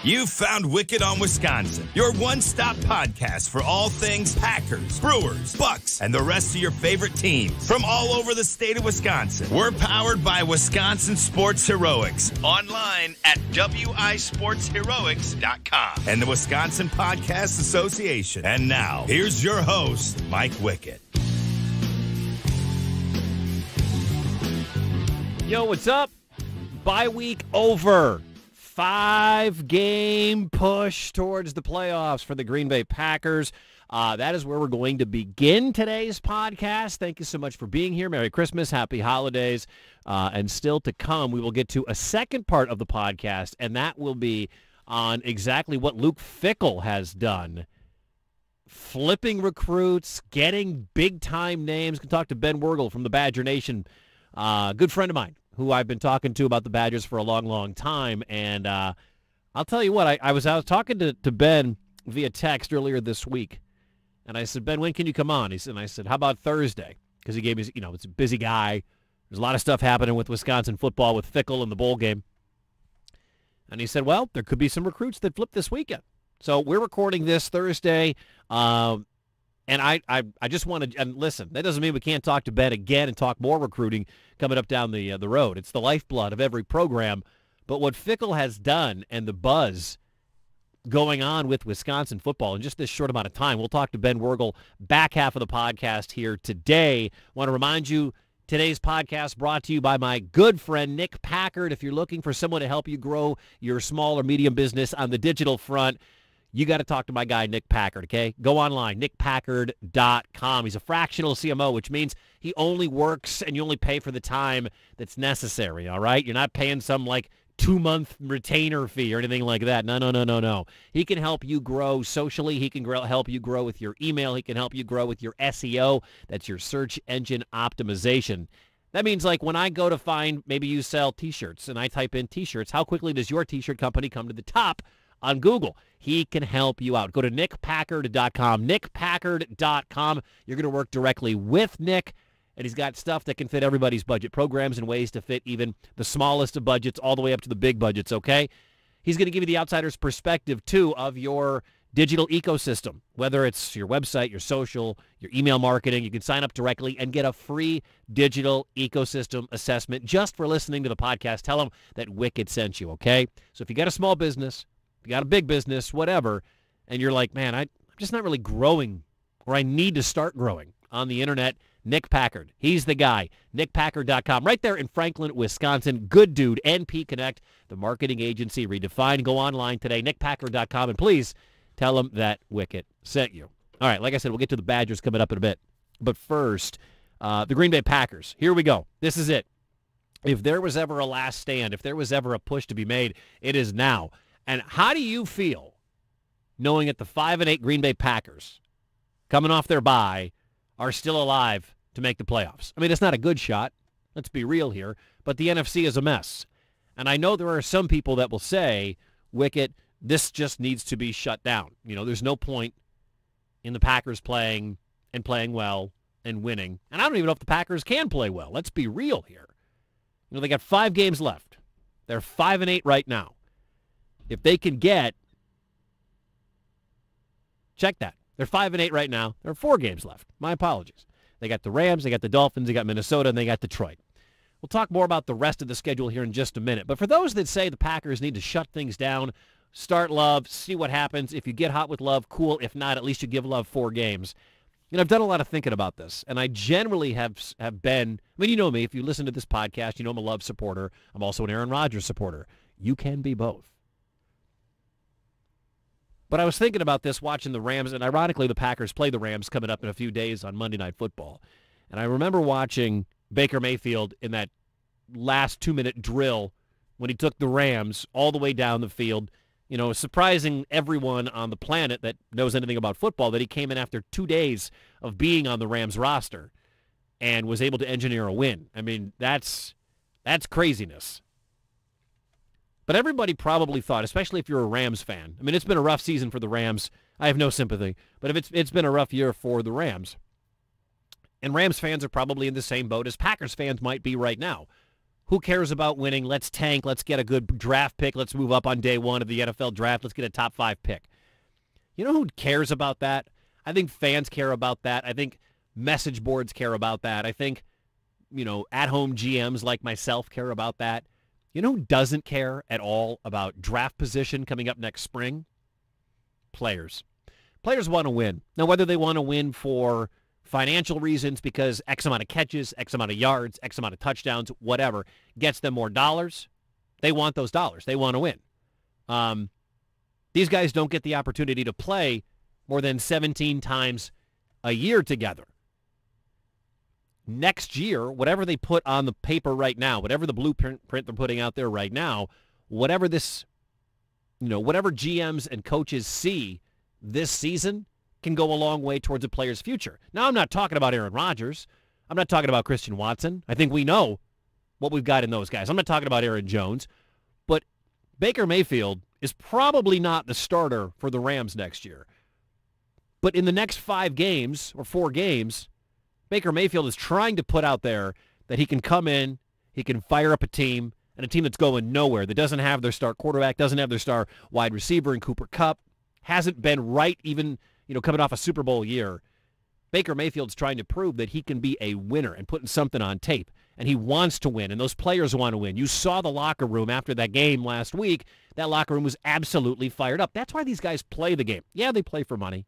You've found Wicked on Wisconsin, your one-stop podcast for all things Packers, Brewers, Bucks, and the rest of your favorite teams from all over the state of Wisconsin. We're powered by Wisconsin Sports Heroics, online at wisportsheroics.com and the Wisconsin Podcast Association. And now, here's your host, Mike Wicked. Yo, what's up? Bye week over. 5-game push towards the playoffs for the Green Bay Packers. That is where we're going to begin today's podcast. Thank you so much for being here. Merry Christmas, happy holidays. And still to come, we will get to a second part of the podcast, and that will be on exactly what Luke Fickell has done. Flipping recruits, getting big-time names. Can talk to Ben Worgull from the Badger Nation, good friend of mine, who I've been talking to about the Badgers for a long, long time. And I'll tell you what, I was talking to Ben via text earlier this week. And I said, Ben, when can you come on? And I said, how about Thursday? Because he gave me, it's a busy guy. There's a lot of stuff happening with Wisconsin football with Fickell in the bowl game. And he said, well, there could be some recruits that flip this weekend. So we're recording this Thursday. And I just want to, and listen, that doesn't mean we can't talk to Ben again and talk more recruiting coming up down the road. It's the lifeblood of every program. But what Fickell has done and the buzz going on with Wisconsin football in just this short amount of time, we'll talk to Ben Worgull back half of the podcast here today. Want to remind you, today's podcast brought to you by my good friend Nick Packard. If you're looking for someone to help you grow your small or medium business on the digital front, you got to talk to my guy, Nick Packard, okay? Go online, nickpackard.com. He's a fractional CMO, which means he only works and you only pay for the time that's necessary, all right? You're not paying some, 2-month retainer fee or anything like that. No. He can help you grow socially. He can help you grow with your email. He can help you grow with your SEO. That's your search engine optimization. That means, when I go to find, maybe you sell T-shirts, and I type in T-shirts, how quickly does your T-shirt company come to the top on Google? He can help you out. Go to nickpackard.com, nickpackard.com. You're going to work directly with Nick, and he's got stuff that can fit everybody's budget, programs and ways to fit even the smallest of budgets all the way up to the big budgets, okay? He's going to give you the outsider's perspective, too, of your digital ecosystem, whether it's your website, your social, your email marketing. You can sign up directly and get a free digital ecosystem assessment just for listening to the podcast. Tell him that Wicked sent you, okay? So if you got a small business, if you got a big business, whatever, and you're like, man, I'm just not really growing, or I need to start growing on the internet, Nick Packard. He's the guy. nickpackard.com. Right there in Franklin, Wisconsin. Good dude. NP Connect, the marketing agency redefined. Go online today, nickpackard.com, and please tell him that Wicked sent you. All right, like I said, we'll get to the Badgers coming up in a bit. But first, the Green Bay Packers. Here we go. This is it. If there was ever a last stand, if there was ever a push to be made, it is now. And how do you feel knowing that the 5-8 Green Bay Packers, coming off their bye, are still alive to make the playoffs? I mean, it's not a good shot. Let's be real here. But the NFC is a mess. And I know there are some people that will say, Wicket, this just needs to be shut down. There's no point in the Packers playing well and winning. And I don't even know if the Packers can play well. Let's be real here. They got 5 games left. They're 5-8 right now. If they can check that. They're 5-8 right now. There are 4 games left. My apologies. They got the Rams, they got the Dolphins, they got Minnesota, and they got Detroit. We'll talk more about the rest of the schedule here in just a minute. But for those that say the Packers need to shut things down, start Love, see what happens. If you get hot with Love, cool. If not, at least you give Love 4 games. I've done a lot of thinking about this, and I generally have been, you know me. If you listen to this podcast, you know I'm a Love supporter. I'm also an Aaron Rodgers supporter. You can be both. But I was thinking about this watching the Rams, and ironically the Packers play the Rams coming up in a few days on Monday Night Football. And I remember watching Baker Mayfield in that last 2-minute drill when he took the Rams all the way down the field, surprising everyone on the planet that knows anything about football that he came in after 2 days of being on the Rams roster and was able to engineer a win. I mean, that's craziness. But everybody probably thought, especially if you're a Rams fan, it's been a rough season for the Rams. I have no sympathy. But if it's been a rough year for the Rams. And Rams fans are probably in the same boat as Packers fans might be right now. who cares about winning? Let's tank. Let's get a good draft pick. Let's move up on day one of the NFL draft. Let's get a top 5 pick. You know who cares about that? I think fans care about that. I think message boards care about that. I think, at-home GMs like myself care about that. You know who doesn't care at all about draft position coming up next spring? Players. Players want to win. Now, whether they want to win for financial reasons because X amount of catches, X amount of yards, X amount of touchdowns, whatever, gets them more dollars, they want those dollars. They want to win. These guys don't get the opportunity to play more than 17 times a year together. Next year, whatever they put on the paper right now, whatever the blueprint they're putting out there right now, whatever GMs and coaches see this season can go a long way towards a player's future. Now, I'm not talking about Aaron Rodgers. I'm not talking about Christian Watson. I think we know what we've got in those guys. I'm not talking about Aaron Jones. But Baker Mayfield is probably not the starter for the Rams next year. But in the next 5 games or 4 games, Baker Mayfield is trying to put out there that he can come in, he can fire up a team, and a team that's going nowhere, that doesn't have their star quarterback, doesn't have their star wide receiver in Cooper Kupp, hasn't been right even, coming off a Super Bowl year. Baker Mayfield's trying to prove that he can be a winner and putting something on tape, and he wants to win, and those players want to win. You saw the locker room after that game last week. That locker room was absolutely fired up. That's why these guys play the game. Yeah, they play for money,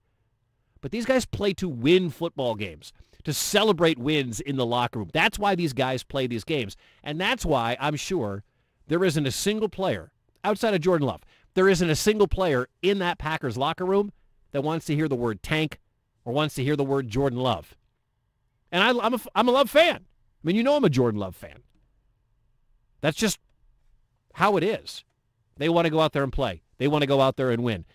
but these guys play to win football games, to celebrate wins in the locker room. That's why these guys play these games. And that's why I'm sure there isn't a single player, outside of Jordan Love, there isn't a single player in that Packers locker room that wants to hear the word tank or wants to hear the word Jordan Love. And I'm a Love fan. I mean, I'm a Jordan Love fan. That's just how it is. They want to go out there and play. They want to go out there and win.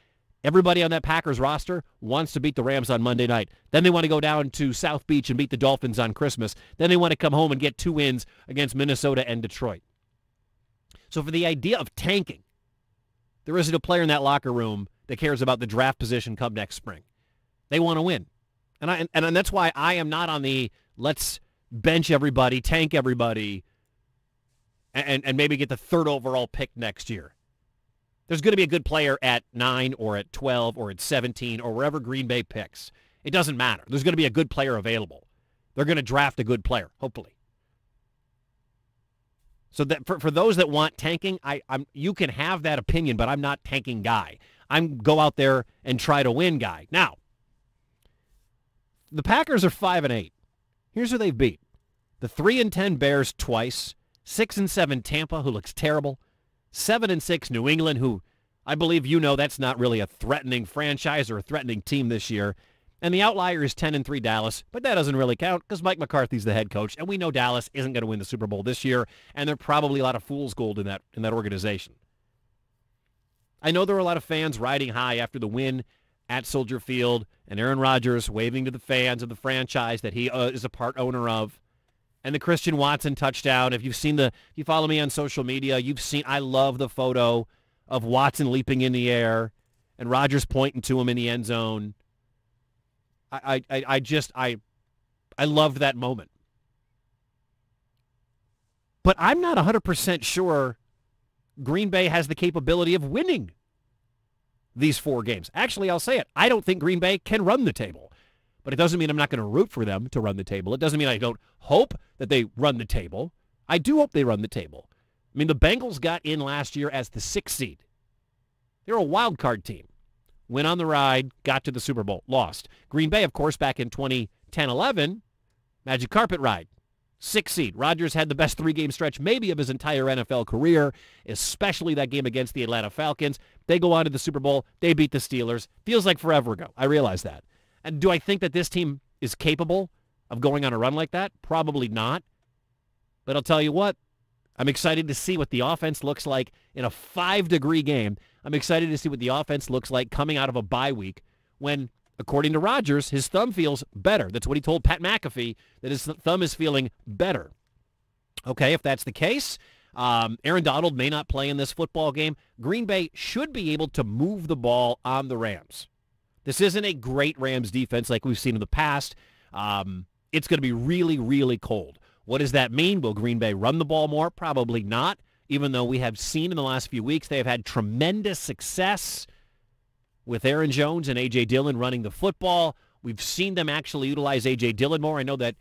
Everybody on that Packers roster wants to beat the Rams on Monday night. Then they want to go down to South Beach and beat the Dolphins on Christmas. Then they want to come home and get 2 wins against Minnesota and Detroit. So for the idea of tanking, there isn't a player in that locker room that cares about the draft position come next spring. They want to win. And that's why I am not on the let's bench everybody, tank everybody, and maybe get the 3rd overall pick next year. There's going to be a good player at 9 or at 12 or at 17 or wherever Green Bay picks. It doesn't matter. There's going to be a good player available. They're going to draft a good player, hopefully. So that for those that want tanking, you can have that opinion, but I'm not tanking guy. I'm go out there and try to win guy. Now, the Packers are 5-8. Here's who they've beat. The 3-10 Bears twice, 6-7 Tampa, who looks terrible, 7-6 New England, who I believe that's not really a threatening franchise or a threatening team this year. And the outlier is 10-3 Dallas, but that doesn't really count because Mike McCarthy's the head coach, and we know Dallas isn't going to win the Super Bowl this year, and there are probably a lot of fool's gold in that organization. I know there were a lot of fans riding high after the win at Soldier Field, and Aaron Rodgers waving to the fans of the franchise that he is a part owner of. And the Christian Watson touchdown, if you follow me on social media, I love the photo of Watson leaping in the air and Rodgers pointing to him in the end zone. I loved that moment. But I'm not 100% sure Green Bay has the capability of winning these 4 games. Actually, I'll say it. I don't think Green Bay can run the table. But it doesn't mean I'm not going to root for them to run the table. It doesn't mean I don't hope that they run the table. I do hope they run the table. I mean, the Bengals got in last year as the 6th seed. They're a wild card team. Went on the ride, got to the Super Bowl, lost. Green Bay, of course, back in 2010-11, magic carpet ride. 6th seed. Rodgers had the best 3-game stretch maybe of his entire NFL career, especially that game against the Atlanta Falcons. They go on to the Super Bowl. They beat the Steelers. Feels like forever ago. I realize that. And do I think that this team is capable of going on a run like that? Probably not. But I'll tell you what, I'm excited to see what the offense looks like in a 5-degree game. I'm excited to see what the offense looks like coming out of a bye week when, according to Rodgers, his thumb feels better. That's what he told Pat McAfee, that his thumb is feeling better. Okay, if that's the case, Aaron Donald may not play in this football game. Green Bay should be able to move the ball on the Rams. This isn't a great Rams defense like we've seen in the past. It's going to be really, really cold. What does that mean? Will Green Bay run the ball more? Probably not, even though we have seen in the last few weeks they have had tremendous success with Aaron Jones and A.J. Dillon running the football. We've seen them actually utilize A.J. Dillon more. I know that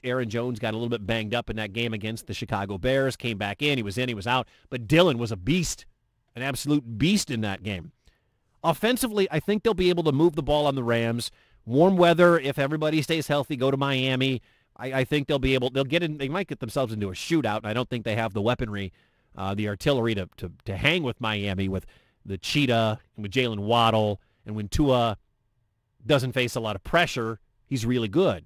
Aaron Jones got a little bit banged up in that game against the Chicago Bears, came back in, he was out, but Dillon was a beast, an absolute beast in that game. Offensively, I think they'll be able to move the ball on the Rams. Warm weather, if everybody stays healthy, go to Miami. I think they'll be able, they might get themselves into a shootout, and I don't think they have the weaponry, the artillery to hang with Miami with the Cheetah and with Jalen Waddle, and when Tua doesn't face a lot of pressure, he's really good.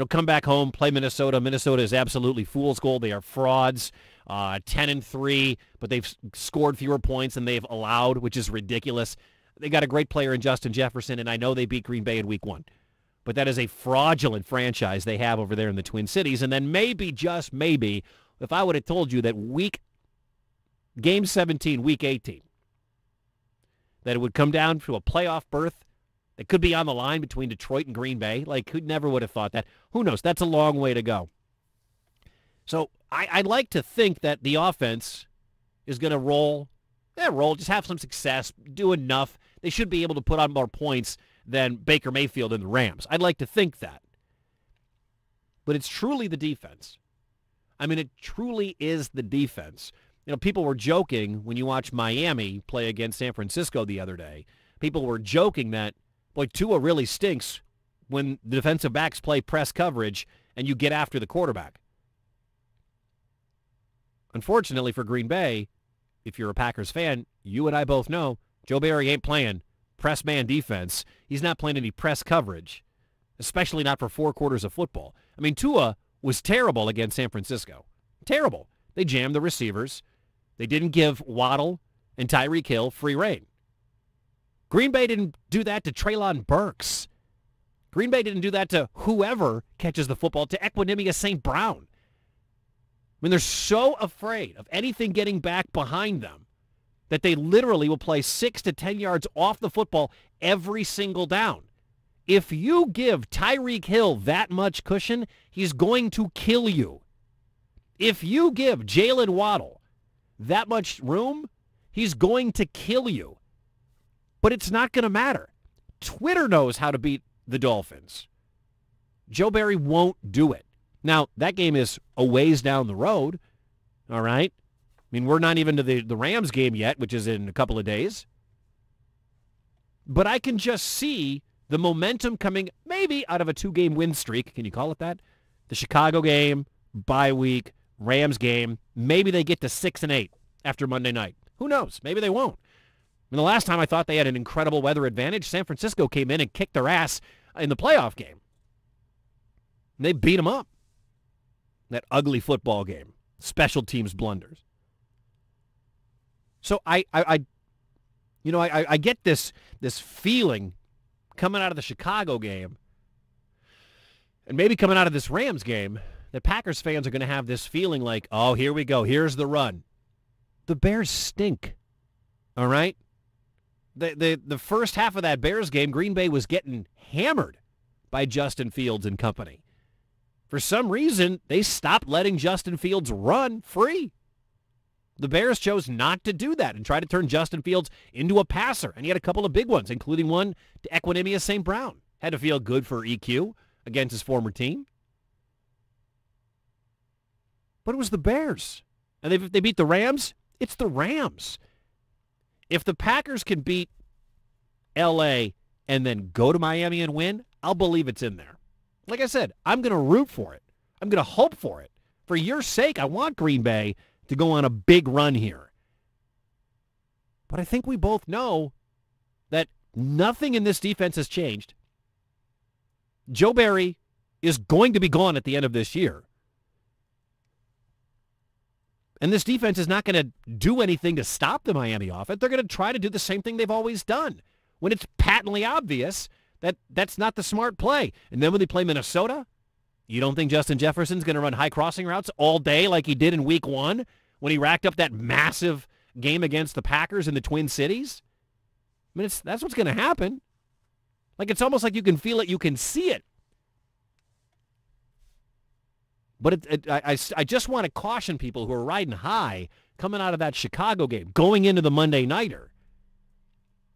Come back home, play Minnesota. Minnesota is absolutely fool's gold. They are frauds, 10-3, but they've scored fewer points than they've allowed, which is ridiculous. They got a great player in Justin Jefferson, and I know they beat Green Bay in Week 1. But that is a fraudulent franchise they have over there in the Twin Cities. And then maybe, just maybe, if I would have told you that Game 17, Week 18, that it would come down to a playoff berth that could be on the line between Detroit and Green Bay. Who never would have thought that? Who knows? That's a long way to go. So I'd like to think that the offense is going to roll, just have some success, do enough. They should be able to put on more points than Baker Mayfield and the Rams. I'd like to think that. But it's truly the defense. I mean, it truly is the defense. People were joking when you watch Miami play against San Francisco the other day. People were joking that, boy, Tua really stinks when the defensive backs play press coverage and you get after the quarterback. Unfortunately for Green Bay, if you're a Packers fan, you and I both know Joe Barry ain't playing press man defense. He's not playing any press coverage, especially not for 4 quarters of football. I mean, Tua was terrible against San Francisco. Terrible. They jammed the receivers. They didn't give Waddle and Tyreek Hill free rein. Green Bay didn't do that to Treylon Burks. Green Bay didn't do that to whoever catches the football, to Equanimeous St. Brown. I mean, they're so afraid of anything getting back behind them that they literally will play 6 to 10 yards off the football every single down. If you give Tyreek Hill that much cushion, he's going to kill you. If you give Jalen Waddle that much room, he's going to kill you. But it's not going to matter. Twitter knows how to beat the Dolphins. Joe Barry won't do it. Now, that game is a ways down the road, all right? I mean, we're not even to the Rams game yet, which is in a couple of days. But I can just see the momentum coming maybe out of a 2-game win streak. Can you call it that? The Chicago game, bye week, Rams game. Maybe they get to 6-8 after Monday night. Who knows? Maybe they won't. I mean, the last time I thought they had an incredible weather advantage, San Francisco came in and kicked their ass in the playoff game. And they beat them up. That ugly football game. Special teams blunders. So I get this feeling coming out of the Chicago game and maybe coming out of this Rams game that Packers fans are going to have this feeling like, oh, here we go. Here's the run. The Bears stink. All right? The first half of that Bears game, Green Bay was getting hammered by Justin Fields and company. For some reason, they stopped letting Justin Fields run free. The Bears chose not to do that and try to turn Justin Fields into a passer. And he had a couple of big ones, including one to Equanimeous St. Brown. Had to feel good for EQ against his former team. But it was the Bears. And if they beat the Rams, it's the Rams. If the Packers can beat L.A. and then go to Miami and win, I'll believe it's in there. Like I said, I'm going to root for it. I'm going to hope for it. For your sake, I want Green Bay to go on a big run here. But I think we both know that nothing in this defense has changed. Joe Barry is going to be gone at the end of this year. And this defense is not going to do anything to stop the Miami offense. They're going to try to do the same thing they've always done when it's patently obvious that that's not the smart play. And then when they play Minnesota, you don't think Justin Jefferson's going to run high crossing routes all day like he did in Week 1 when he racked up that massive game against the Packers in the Twin Cities? I mean, that's what's going to happen. Like, it's almost like you can feel it, you can see it. But I just want to caution people who are riding high coming out of that Chicago game, going into the Monday Nighter,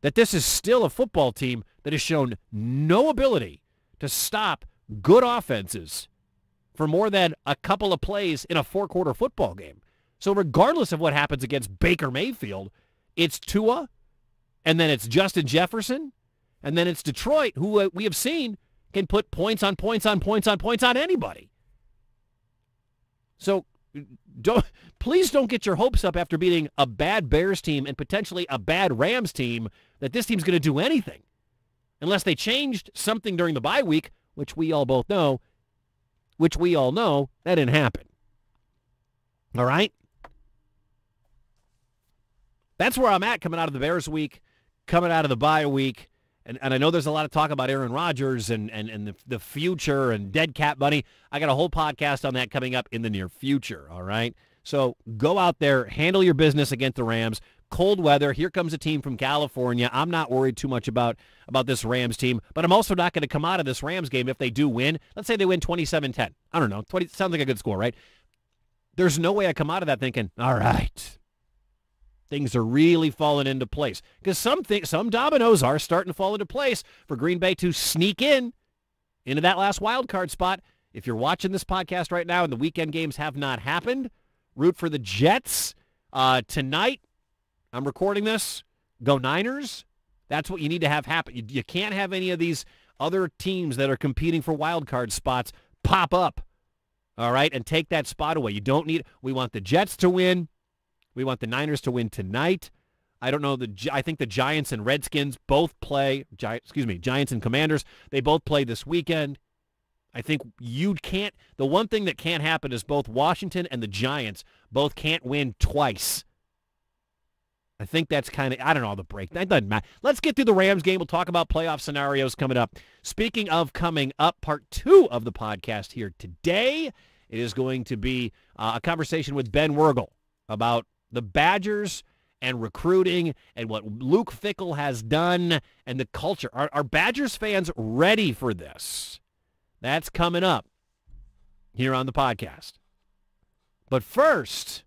that this is still a football team that has shown no ability to stop good offenses for more than a couple of plays in a four-quarter football game. So regardless of what happens against Baker Mayfield, it's Tua, and then it's Justin Jefferson, and then it's Detroit, who we have seen can put points on points on points on points on anybody. So please don't get your hopes up after beating a bad Bears team and potentially a bad Rams team that this team's going to do anything. Unless they changed something during the bye week, which we all know, that didn't happen. All right? That's where I'm at coming out of the Bears week, coming out of the bye week. And I know there's a lot of talk about Aaron Rodgers and the future and dead cat money. I got a whole podcast on that coming up in the near future, all right? So go out there, handle your business against the Rams. Cold weather. Here comes a team from California. I'm not worried too much about this Rams team, but I'm also not going to come out of this Rams game if they do win. Let's say they win 27-10. I don't know. 20 sounds like a good score, right? There's no way I come out of that thinking, all right, things are really falling into place. Because some dominoes are starting to fall into place for Green Bay to sneak into that last wild card spot. If you're watching this podcast right now and the weekend games have not happened, root for the Jets. Tonight, I'm recording this. Go Niners. That's what you need to have happen. You can't have any of these other teams that are competing for wild card spots pop up, all right, and take that spot away. You don't need – we want the Jets to win. We want the Niners to win tonight. I don't know. I think the Giants and Redskins both play. Giants and Commanders, they both play this weekend. I think you can't. The one thing that can't happen is both Washington and the Giants both can't win twice. I think that's kind of, I don't know, the break. That doesn't matter. Let's get through the Rams game. We'll talk about playoff scenarios coming up. Speaking of coming up, part 2 of the podcast here today, it is going to be a conversation with Ben Worgull about the Badgers and recruiting and what Luke Fickell has done and the culture. Are Badgers fans ready for this? That's coming up here on the podcast. But first,